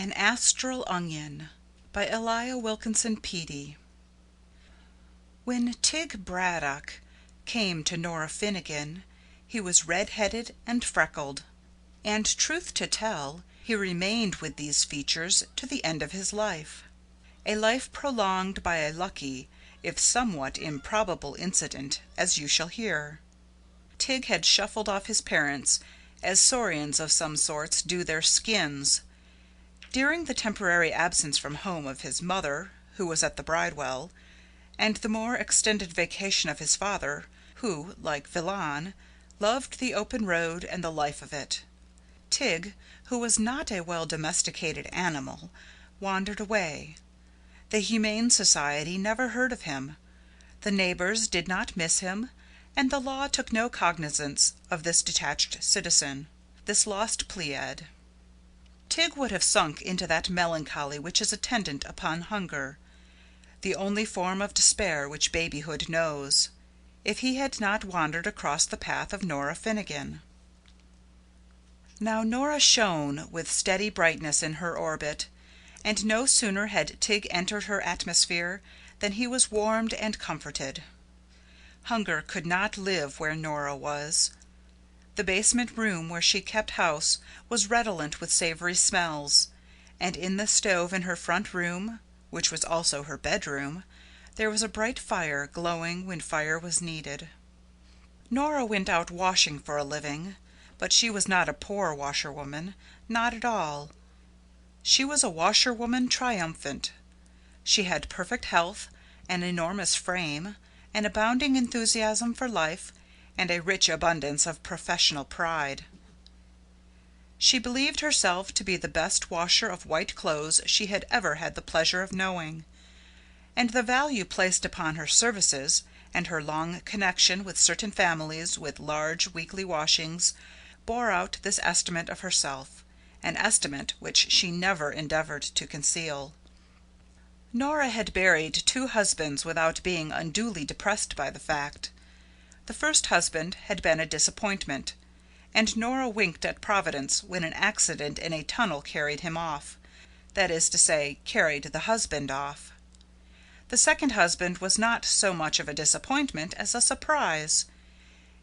An Astral Onion by Elia Wilkinson Peedy. When Tig Braddock came to Nora Finnegan, he was red-headed and freckled, and, truth to tell, he remained with these features to the end of his life. A life prolonged by a lucky, if somewhat improbable incident, as you shall hear. Tig had shuffled off his parents, as saurians of some sorts do their skins. During the temporary absence from home of his mother, who was at the Bridewell, and the more extended vacation of his father, who, like Villon, loved the open road and the life of it, Tig, who was not a well-domesticated animal, wandered away. The Humane Society never heard of him, the neighbours did not miss him, and the law took no cognizance of this detached citizen, this lost Pleiad. Tig would have sunk into that melancholy which is attendant upon hunger, the only form of despair which babyhood knows, if he had not wandered across the path of Nora Finnegan. Now Nora shone with steady brightness in her orbit, and no sooner had Tig entered her atmosphere than he was warmed and comforted. Hunger could not live where Nora was. The basement room where she kept house was redolent with savory smells, and in the stove in her front room, which was also her bedroom, there was a bright fire glowing when fire was needed. Nora went out washing for a living, but she was not a poor washerwoman, not at all. She was a washerwoman triumphant. She had perfect health, an enormous frame, an abounding enthusiasm for life, and a rich abundance of professional pride. She believed herself to be the best washer of white clothes she had ever had the pleasure of knowing, and the value placed upon her services, and her long connection with certain families with large weekly washings, bore out this estimate of herself, an estimate which she never endeavoured to conceal. Nora had buried 2 husbands without being unduly depressed by the fact. The first husband had been a disappointment, and Nora winked at Providence when an accident in a tunnel carried him off, that is to say, carried the husband off. The second husband was not so much of a disappointment as a surprise.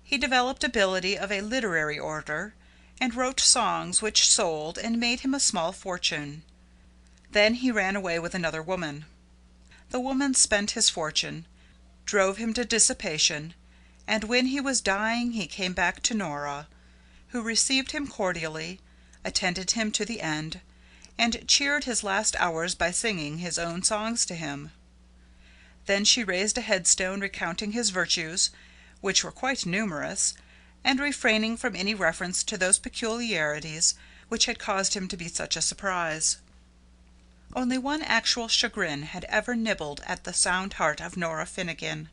He developed ability of a literary order, and wrote songs which sold and made him a small fortune. Then he ran away with another woman. The woman spent his fortune, drove him to dissipation, and when he was dying he came back to Nora, who received him cordially, attended him to the end, and cheered his last hours by singing his own songs to him. Then she raised a headstone recounting his virtues, which were quite numerous, and refraining from any reference to those peculiarities which had caused him to be such a surprise. Only one actual chagrin had ever nibbled at the sound heart of Nora Finnegan,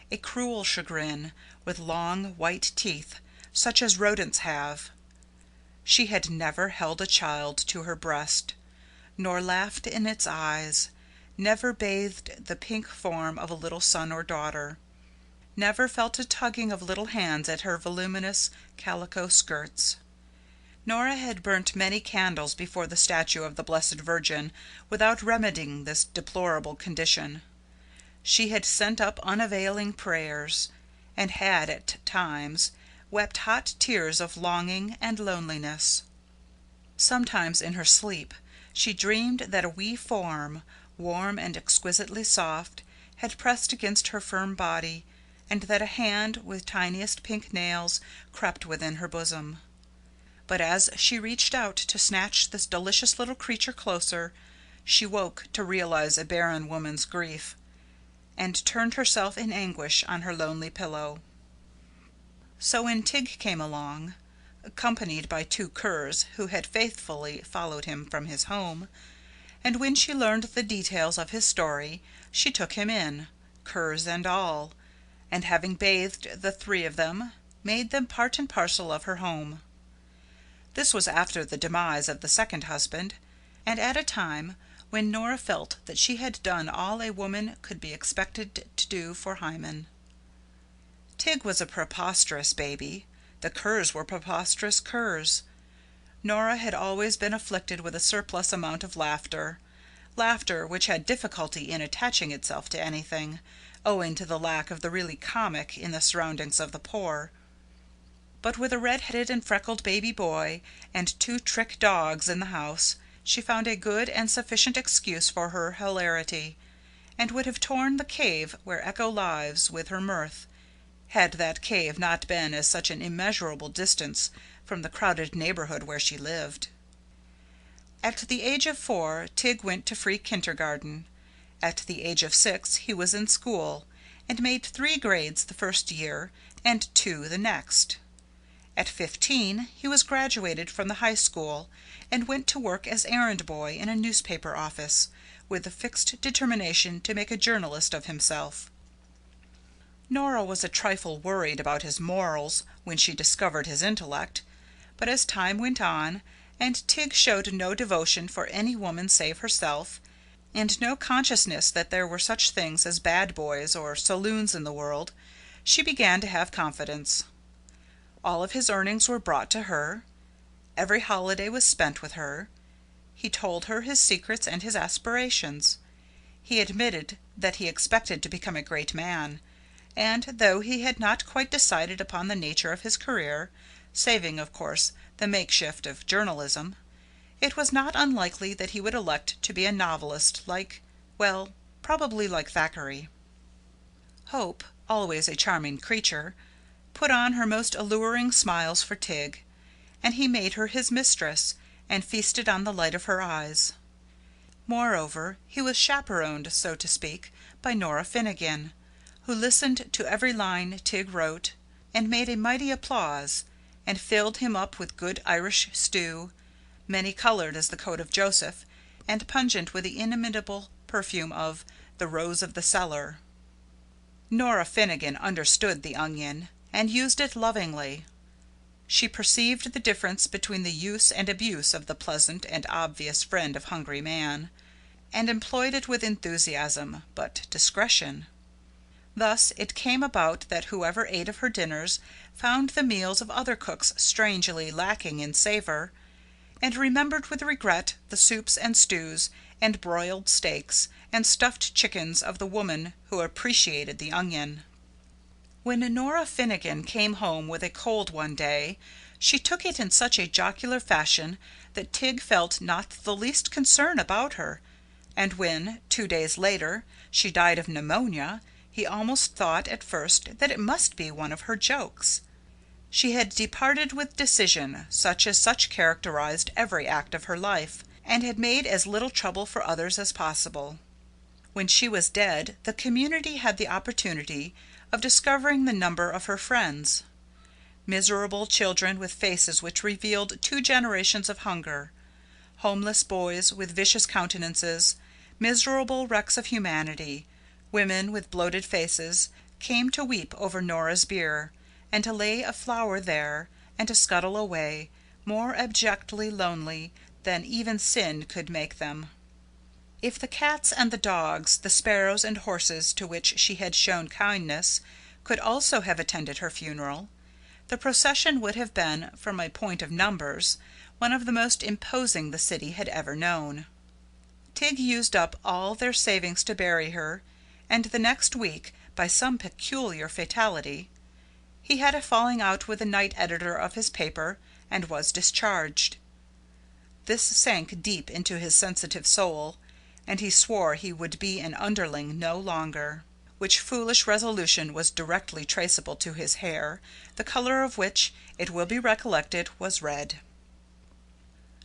a cruel chagrin with long white teeth, such as rodents have. She had never held a child to her breast, nor laughed in its eyes, never bathed the pink form of a little son or daughter, never felt a tugging of little hands at her voluminous calico skirts. Nora had burnt many candles before the statue of the Blessed Virgin without remedying this deplorable condition. She had sent up unavailing prayers, and had, at times, wept hot tears of longing and loneliness. Sometimes in her sleep she dreamed that a wee form, warm and exquisitely soft, had pressed against her firm body, and that a hand with tiniest pink nails crept within her bosom. But as she reached out to snatch this delicious little creature closer, she woke to realize a barren woman's grief, and turned herself in anguish on her lonely pillow. So when Tig came along, accompanied by 2 curs who had faithfully followed him from his home, and when she learned the details of his story, she took him in, curs and all, and having bathed the 3 of them, made them part and parcel of her home. This was after the demise of the second husband, and at a time when Nora felt that she had done all a woman could be expected to do for Hymen. Tig was a preposterous baby. The curs were preposterous curs. Nora had always been afflicted with a surplus amount of laughter which had difficulty in attaching itself to anything, owing to the lack of the really comic in the surroundings of the poor. But with a red-headed and freckled baby boy and 2 trick dogs in the house, she found a good and sufficient excuse for her hilarity, and would have torn the cave where Echo lives with her mirth, had that cave not been at such an immeasurable distance from the crowded neighborhood where she lived. At the age of 4, Tig went to free kindergarten. At the age of 6, he was in school, and made 3 grades the first year and 2 the next. At 15, he was graduated from the high school and went to work as errand boy in a newspaper office, with the fixed determination to make a journalist of himself. Nora was a trifle worried about his morals when she discovered his intellect, but as time went on, and Tig showed no devotion for any woman save herself, and no consciousness that there were such things as bad boys or saloons in the world, she began to have confidence. All of his earnings were brought to her. Every holiday was spent with her. He told her his secrets and his aspirations. He admitted that he expected to become a great man, and though he had not quite decided upon the nature of his career, saving, of course, the makeshift of journalism, it was not unlikely that he would elect to be a novelist probably like Thackeray. Hope, always a charming creature, put on her most alluring smiles for Tig, and he made her his mistress and feasted on the light of her eyes. Moreover, he was chaperoned, so to speak, by Nora Finnegan, who listened to every line Tig wrote, and made a mighty applause, and filled him up with good Irish stew, many-coloured as the coat of Joseph, and pungent with the inimitable perfume of the Rose of the Cellar. Nora Finnegan understood the onion, and used it lovingly. She perceived the difference between the use and abuse of the pleasant and obvious friend of hungry man, and employed it with enthusiasm, but discretion. Thus it came about that whoever ate of her dinners found the meals of other cooks strangely lacking in savour, and remembered with regret the soups and stews and broiled steaks and stuffed chickens of the woman who appreciated the onion. When Nora Finnegan came home with a cold one day, she took it in such a jocular fashion that Tig felt not the least concern about her, and when, 2 days later, she died of pneumonia, he almost thought at first that it must be one of her jokes. She had departed with decision, such as characterized every act of her life, and had made as little trouble for others as possible. When she was dead, the community had the opportunity of discovering the number of her friends. Miserable children with faces which revealed 2 generations of hunger, homeless boys with vicious countenances, miserable wrecks of humanity, women with bloated faces, came to weep over Nora's bier, and to lay a flower there, and to scuttle away, more abjectly lonely than even sin could make them. If the cats and the dogs, the sparrows and horses to which she had shown kindness, could also have attended her funeral, the procession would have been, from a point of numbers, one of the most imposing the city had ever known. Tig used up all their savings to bury her, and the next week, by some peculiar fatality, he had a falling out with the night editor of his paper, and was discharged. This sank deep into his sensitive soul, and he swore he would be an underling no longer, which foolish resolution was directly traceable to his hair, the colour of which, it will be recollected, was red.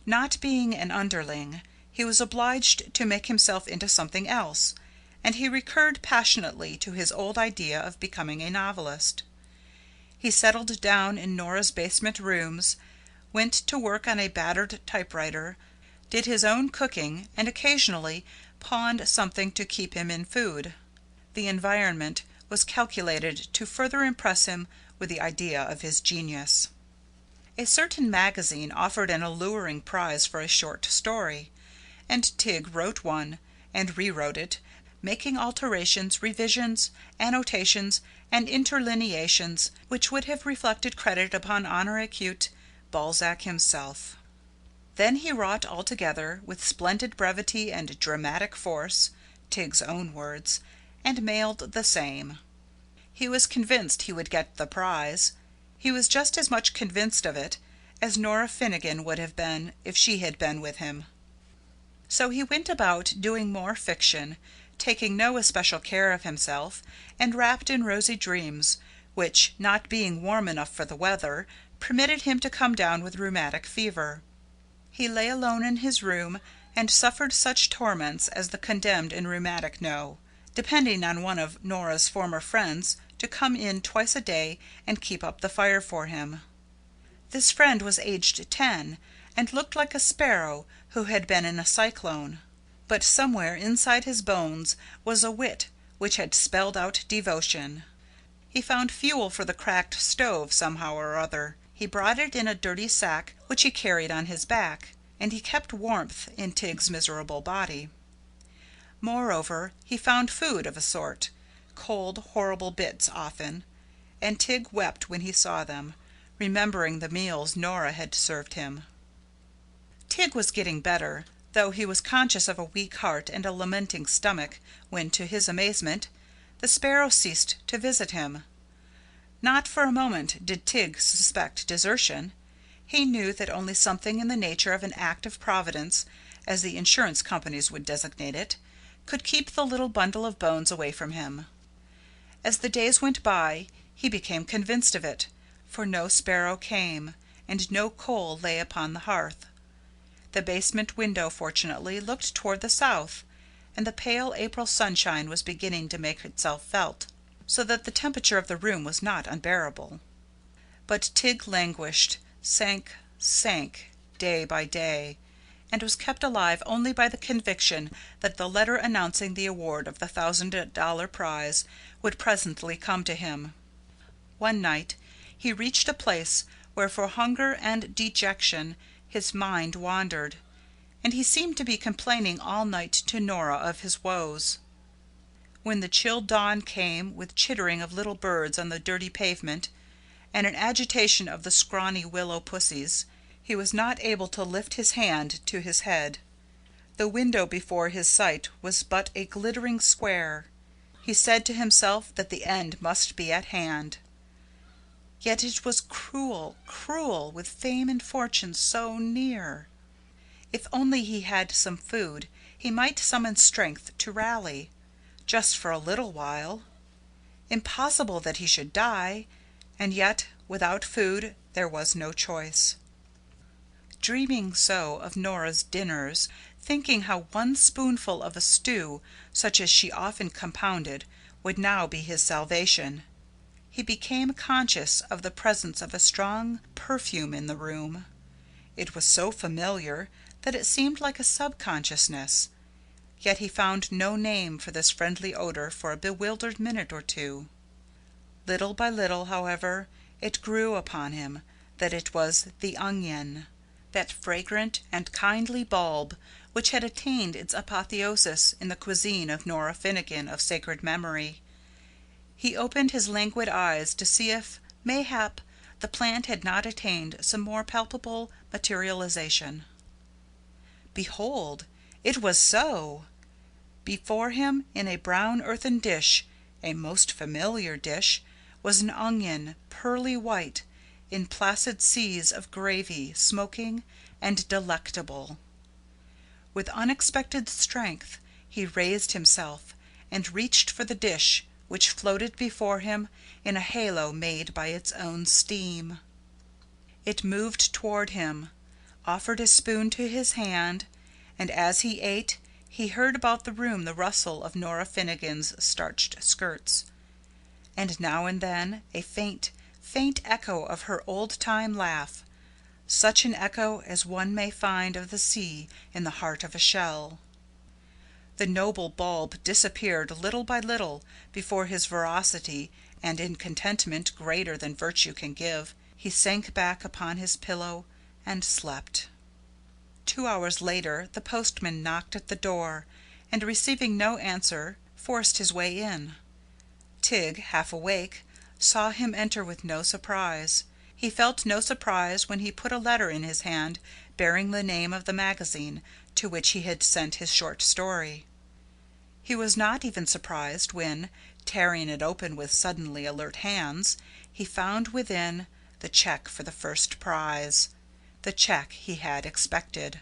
Not being an underling, he was obliged to make himself into something else, and he recurred passionately to his old idea of becoming a novelist. He settled down in Nora's basement rooms, went to work on a battered typewriter, did his own cooking, and occasionally pawned something to keep him in food. The environment was calculated to further impress him with the idea of his genius. A certain magazine offered an alluring prize for a short story, and Tig wrote one, and rewrote it, making alterations, revisions, annotations, and interlineations which would have reflected credit upon Honoré Cute, Balzac himself. Then he wrought all together with splendid brevity and dramatic force, Tig's own words, and mailed the same. He was convinced he would get the prize. He was just as much convinced of it as Nora Finnegan would have been if she had been with him. So he went about doing more fiction, taking no especial care of himself, and wrapped in rosy dreams, which, not being warm enough for the weather, permitted him to come down with rheumatic fever. He lay alone in his room and suffered such torments as the condemned and rheumatic know, depending on one of Nora's former friends to come in twice a day and keep up the fire for him. This friend was aged 10 and looked like a sparrow who had been in a cyclone, but somewhere inside his bones was a wit which had spelled out devotion. He found fuel for the cracked stove somehow or other. He brought it in a dirty sack which he carried on his back, and he kept warmth in Tig's miserable body. Moreover, he found food of a sort, cold, horrible bits often, and Tig wept when he saw them, remembering the meals Nora had served him. Tig was getting better, though he was conscious of a weak heart and a lamenting stomach, when, to his amazement, the sparrow ceased to visit him. Not for a moment did Tig suspect desertion. He knew that only something in the nature of an act of Providence, as the insurance companies would designate it, could keep the little bundle of bones away from him. As the days went by, he became convinced of it, for no sparrow came, and no coal lay upon the hearth. The basement window, fortunately, looked toward the south, and the pale April sunshine was beginning to make itself felt, so that the temperature of the room was not unbearable. But Tig languished, sank, day by day, and was kept alive only by the conviction that the letter announcing the award of the $1,000 prize would presently come to him. One night he reached a place where for hunger and dejection his mind wandered, and he seemed to be complaining all night to Nora of his woes. When the chill dawn came, with chittering of little birds on the dirty pavement, and an agitation of the scrawny willow pussies, he was not able to lift his hand to his head. The window before his sight was but a glittering square. He said to himself that the end must be at hand. Yet it was cruel, cruel, with fame and fortune so near. If only he had some food, he might summon strength to rally, just for a little while. Impossible that he should die, and yet without food there was no choice. Dreaming so of Nora's dinners, thinking how one spoonful of a stew, such as she often compounded, would now be his salvation, he became conscious of the presence of a strong perfume in the room. It was so familiar that it seemed like a subconsciousness, yet he found no name for this friendly odor for a bewildered minute or two. Little by little, however, it grew upon him that it was the onion, that fragrant and kindly bulb which had attained its apotheosis in the cuisine of Nora Finnegan of sacred memory. He opened his languid eyes to see if, mayhap, the plant had not attained some more palpable materialization. Behold, it was so! Before him, in a brown earthen dish, a most familiar dish, was an onion, pearly white, in placid seas of gravy, smoking and delectable. With unexpected strength he raised himself and reached for the dish, which floated before him in a halo made by its own steam. It moved toward him, offered a spoon to his hand, and as he ate he heard about the room the rustle of Nora Finnegan's starched skirts, and now and then a faint, faint echo of her old-time laugh, such an echo as one may find of the sea in the heart of a shell. The noble bulb disappeared little by little before his voracity, and in contentment greater than virtue can give, he sank back upon his pillow and slept. 2 hours later the postman knocked at the door, and receiving no answer, forced his way in. Tig, half awake, saw him enter with no surprise. He felt no surprise when he put a letter in his hand bearing the name of the magazine to which he had sent his short story. He was not even surprised when, tearing it open with suddenly alert hands, he found within the check for the first prize, the check he had expected.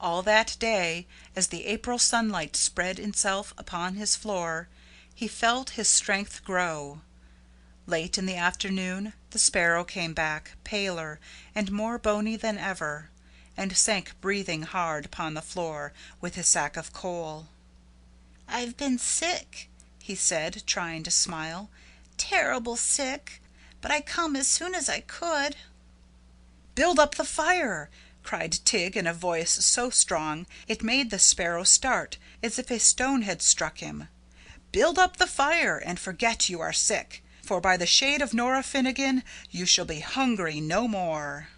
All that day, as the April sunlight spread itself upon his floor, he felt his strength grow. Late in the afternoon the Sparrow came back, paler and more bony than ever, and sank breathing hard upon the floor with his sack of coal. "I've been sick," he said, trying to smile. "Terrible sick. But I come as soon as I could." "Build up the fire!" cried Tig in a voice so strong it made the Sparrow start as if a stone had struck him. "Build up the fire and forget you are sick, for by the shade of Nora Finnegan you shall be hungry no more."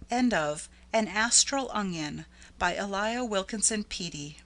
End of An Astral Onion, by Elia Wilkinson Peedy.